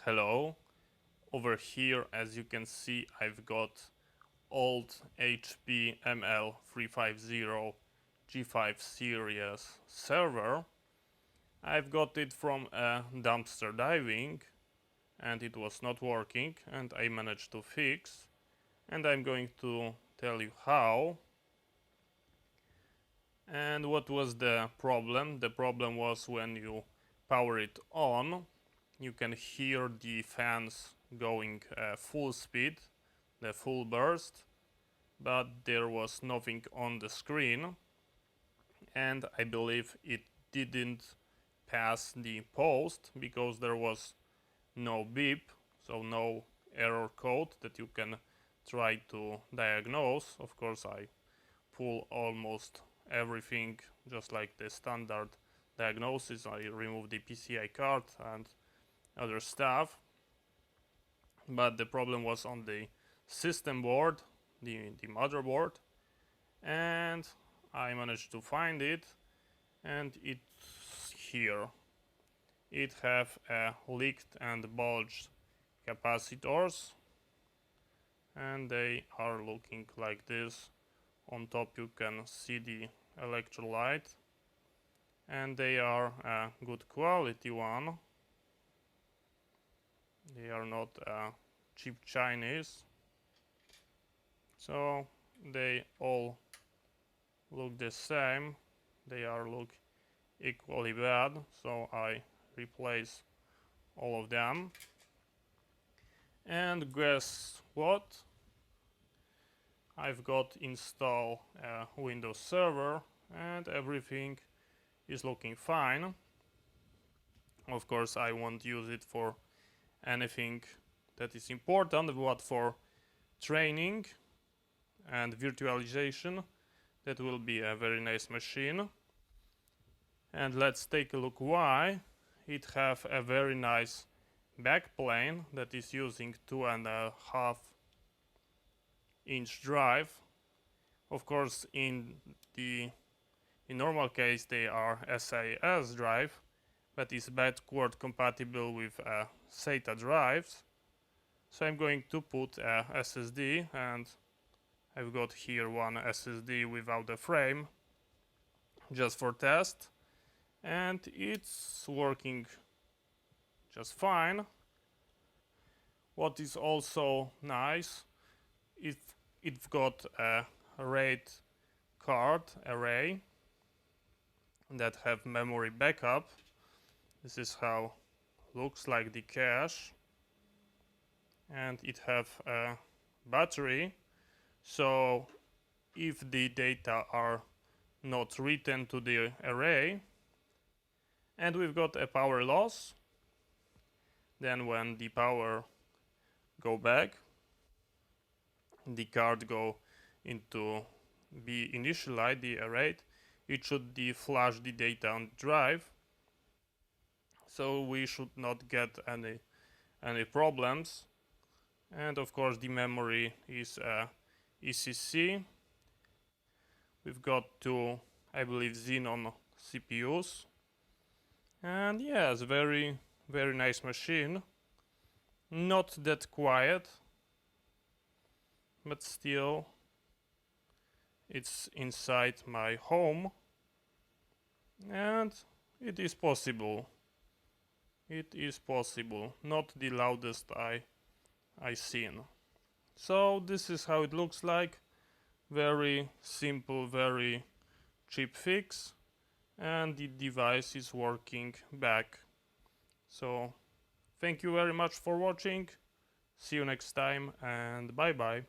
Hello. Over here, as you can see, I've got old HP ML350 G5 series server. I've got it from a dumpster diving and it was not working, and I managed to fix, and I'm going to tell you how. And what was the problem? The problem was when you power it on, you can hear the fans going full speed, the full burst, but there was nothing on the screen, and I believe it didn't pass the post because there was no beep, so no error code that you can try to diagnose. Of course, I pull almost everything just like the standard diagnosis. I remove the PCI card and other stuff, but the problem was on the system board, the motherboard, and I managed to find it, and it's here. It have leaked and bulged capacitors, and they are looking like this. On top you can see the electrolyte, and they are a good quality one. They are not cheap Chinese, so they all look the same. They are look equally bad, so I replace all of them. And guess what? I've got installed a Windows server and everything is looking fine. Of course, I won't use it for anything that is important, but for training and virtualization, that will be a very nice machine. And let's take a look why. It have a very nice backplane that is using 2.5-inch drive. Of course, in normal case they are SAS drive, but is backward compatible with SATA drives. So I'm going to put a SSD, and I've got here one SSD without a frame just for test, and it's working just fine. What is also nice, it's got a RAID card array that have memory backup. This is how looks like the cache, and it have a battery, so if the data are not written to the array, and we've got a power loss, then when the power go back, the card go into be initialize the array, it should flash the data on the drive, so we should not get any problems. And of course the memory is ECC. We've got two, I believe, Xenon CPUs, and yeah, it's very nice machine. Not that quiet, but still it's inside my home, and it is possible. It is possible. Not the loudest I seen. So this is how it looks like. Very simple, very cheap fix, and the device is working back. So thank you very much for watching. See you next time, and bye bye.